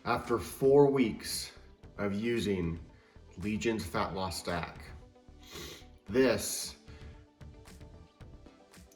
After 4 weeks of using Legion's Fat Loss Stack, this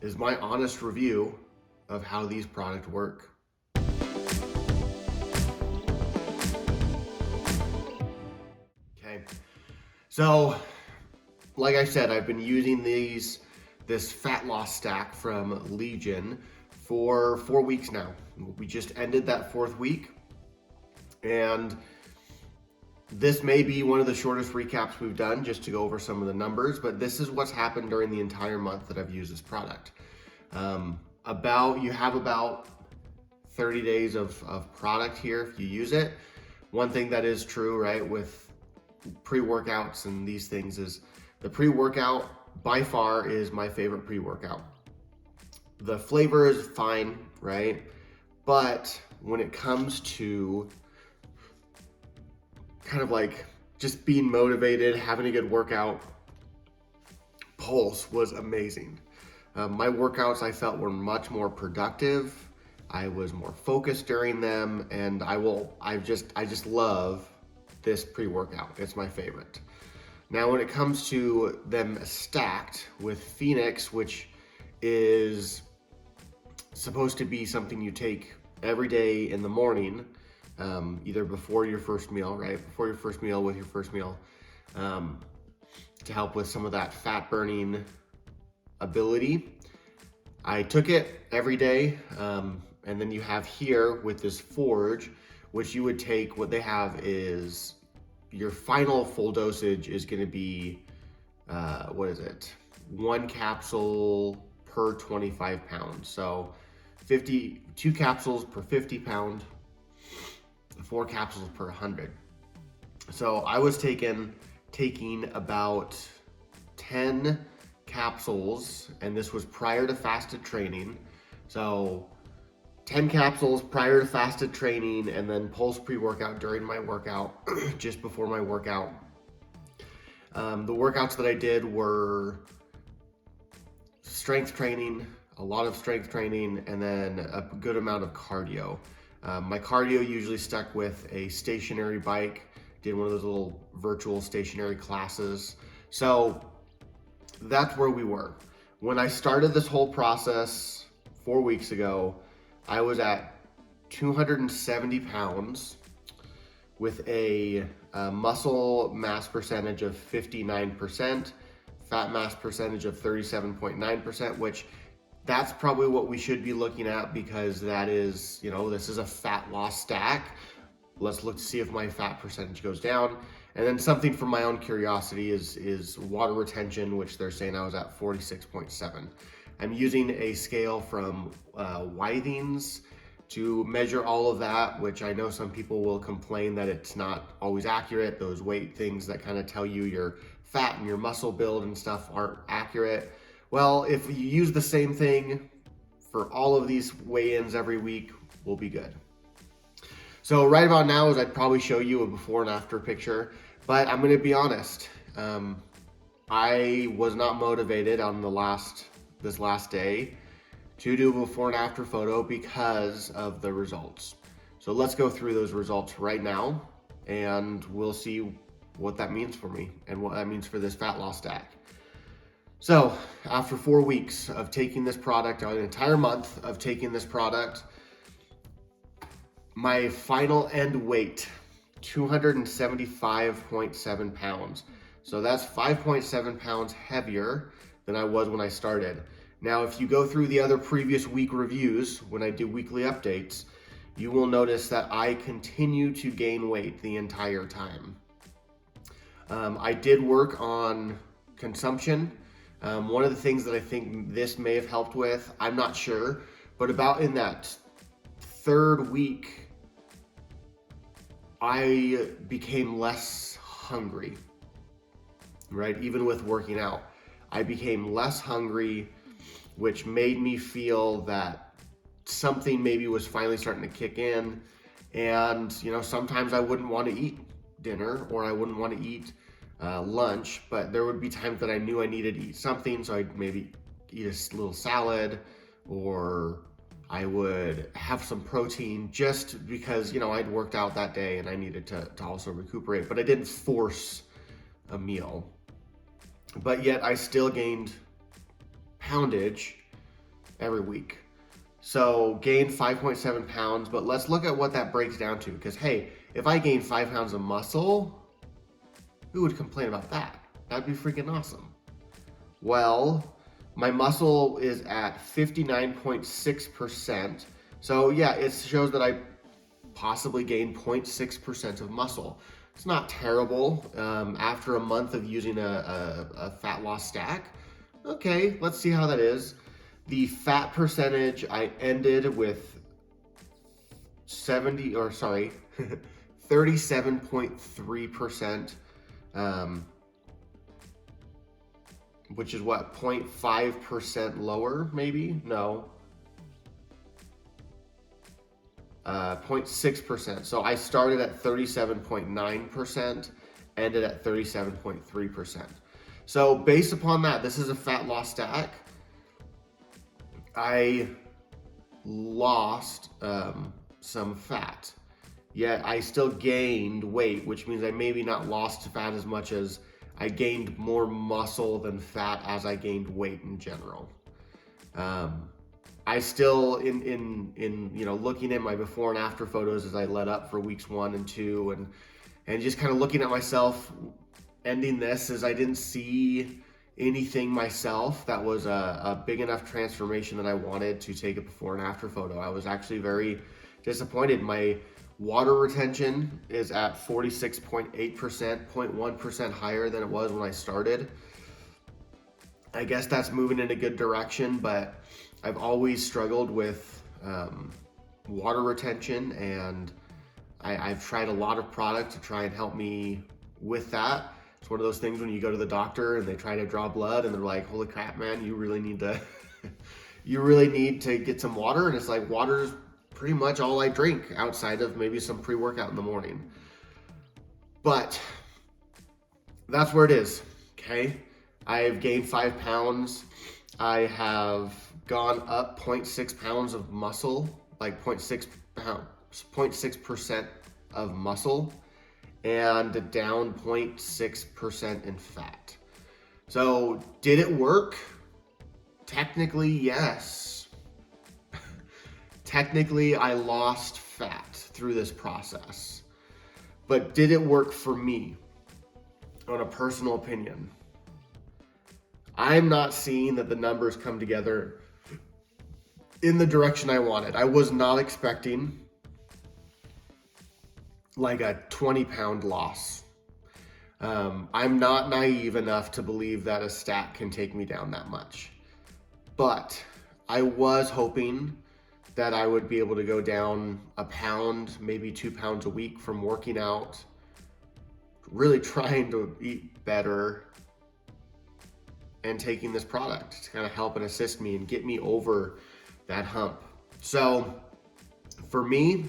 is my honest review of how these products work. Okay, so like I said, I've been using this fat loss stack from Legion for 4 weeks now. We just ended that 4th week, and this may be one of the shortest recaps we've done just to go over some of the numbers, but this is what's happened during the entire month that I've used this product. You have about 30 days of product here if you use it. One thing that is true, right, with pre-workouts and these things is the pre-workout by far is my favorite pre-workout. The flavor is fine, right? But when it comes to kind of like just being motivated, having a good workout, Pulse was amazing. My workouts I felt were much more productive. I was more focused during them, and I just love this pre-workout. It's my favorite. Now, when it comes to them stacked with Phoenix, which is supposed to be something you take every day in the morning, either before your first meal, right? Before your first meal, with your first meal, to help with some of that fat burning ability. I took it every day, and then you have here with this Forge, which you would take, what they have is your final full dosage is going to be, what is it? 1 capsule per 25 pounds. So 2 capsules per 50 pound, 4 capsules per 100. So I was taking about 10 capsules, and this was prior to fasted training. So 10 capsules prior to fasted training, and then Pulse pre-workout during my workout, just before my workout. The workouts that I did were strength training, a lot of strength training, and then a good amount of cardio. My cardio usually stuck with a stationary bike, did one of those little virtual stationary classes. So that's where we were. When I started this whole process 4 weeks ago, I was at 270 pounds with a muscle mass percentage of 59%, fat mass percentage of 37.9%, which that's probably what we should be looking at, because that is, this is a fat loss stack. Let's look to see if my fat percentage goes down. And then something from my own curiosity is water retention, which they're saying I was at 46.7. I'm using a scale from Withings to measure all of that, which I know some people will complain that it's not always accurate. Those weight things that kind of tell you your fat and your muscle build and stuff aren't accurate. Well, if you use the same thing for all of these weigh-ins every week, we'll be good. So right about now is I'd probably show you a before and after picture, but I'm gonna be honest. I was not motivated on this last day to do a before and after photo because of the results. So let's go through those results right now, and we'll see what that means for me and what that means for this fat loss stack. So after 4 weeks of taking this product, an entire month of taking this product, my final end weight, 275.7 pounds. So that's 5.7 pounds heavier than I was when I started. Now, if you go through the other previous week reviews, when I do weekly updates, you will notice that I continue to gain weight the entire time. I did work on consumption. One of the things that I think this may have helped with, I'm not sure, but about in that 3rd week, I became less hungry, right? Even with working out, I became less hungry, which made me feel that something maybe was finally starting to kick in. And, sometimes I wouldn't want to eat dinner, or I wouldn't want to eat lunch, but there would be times that I knew I needed to eat something. So I'd maybe eat a little salad, or I would have some protein just because, I'd worked out that day and I needed to also recuperate, but I didn't force a meal. But yet I still gained poundage every week. So gained 5.7 pounds, but let's look at what that breaks down to. Because hey, if I gain 5 pounds of muscle, who would complain about that? That'd be freaking awesome. Well, my muscle is at 59.6%. So yeah, it shows that I possibly gained 0.6% of muscle. It's not terrible after a month of using a fat loss stack. Okay, let's see how that is. The fat percentage, I ended with 37.3%, which is what, 0.5% lower, maybe? No. 0.6%. So I started at 37.9%, ended at 37.3%. So based upon that, this is a fat loss stack. I lost some fat, yet I still gained weight, which means I maybe not lost fat as much as I gained more muscle than fat as I gained weight in general. I still, in looking at my before and after photos as I led up for weeks 1 and 2, and just kind of looking at myself ending this, as I didn't see anything myself that was a big enough transformation that I wanted to take a before and after photo. I was actually very disappointed. My water retention is at 46.8%, 0.1% higher than it was when I started. I guess that's moving in a good direction, but I've always struggled with water retention, and I've tried a lot of product to try and help me with that. It's one of those things when you go to the doctor and they try to draw blood and they're like, holy crap, man, you really need to get some water. And it's like, water's pretty much all I drink outside of maybe some pre-workout in the morning. But that's where it is, okay? I've gained 5 pounds. I have gone up 0.6 pounds of muscle, like 0.6% of muscle, and down 0.6% in fat. So did it work? Technically, yes. Technically, I lost fat through this process. But did it work for me? On a personal opinion, I'm not seeing that the numbers come together in the direction I wanted. I was not expecting like a 20-pound loss. I'm not naive enough to believe that a stack can take me down that much. But I was hoping that I would be able to go down a pound, maybe 2 pounds a week from working out, really trying to eat better, and taking this product to kind of help and assist me and get me over that hump. So for me,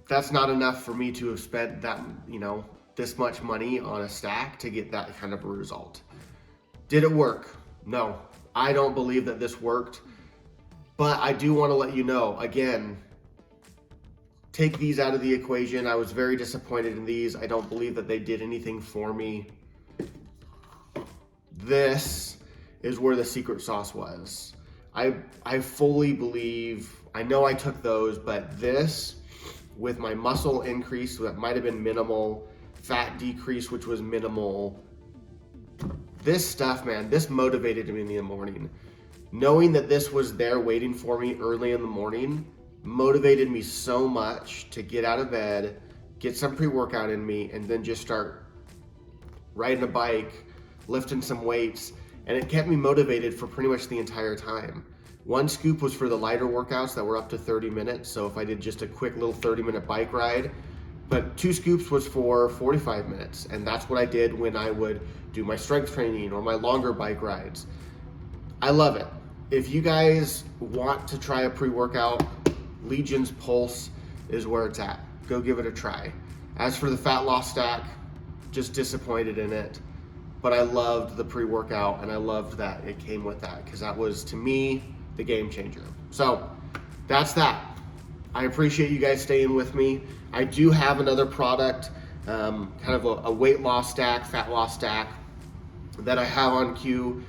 that's not enough for me to have spent that, this much money on a stack to get that kind of a result. Did it work? No, I don't believe that this worked, but I do want to let you know, again, take these out of the equation. I was very disappointed in these. I don't believe that they did anything for me. This is where the secret sauce was. I fully believe, I know I took those, but this, with my muscle increase, that might have been minimal, fat decrease, which was minimal, this stuff, man, this motivated me in the morning. Knowing that this was there waiting for me early in the morning motivated me so much to get out of bed, get some pre-workout in me, and then just start riding a bike, lifting some weights, and it kept me motivated for pretty much the entire time. 1 scoop was for the lighter workouts that were up to 30 minutes, so if I did just a quick little 30-minute bike ride, but 2 scoops was for 45 minutes, and that's what I did when I would do my strength training or my longer bike rides. I love it. If you guys want to try a pre-workout, Legion's Pulse is where it's at. Go give it a try. As for the fat loss stack, just disappointed in it. But I loved the pre-workout, and I loved that it came with that, because that was, to me, the game changer. So that's that. I appreciate you guys staying with me. I do have another product, kind of a weight loss stack, fat loss stack that I have on queue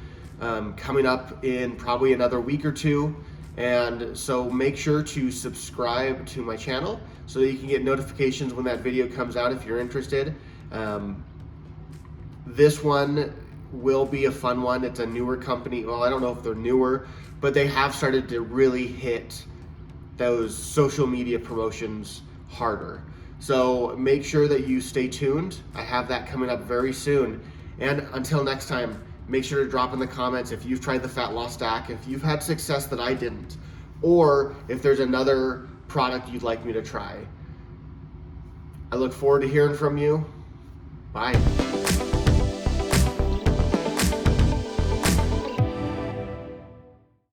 coming up in probably another week or two. And so make sure to subscribe to my channel so that you can get notifications when that video comes out if you're interested. This one will be a fun one. It's a newer company. Well, I don't know if they're newer, but they have started to really hit those social media promotions harder. So make sure that you stay tuned. I have that coming up very soon. And until next time, make sure to drop in the comments if you've tried the fat loss stack, if you've had success that I didn't, or if there's another product you'd like me to try. I look forward to hearing from you. Bye.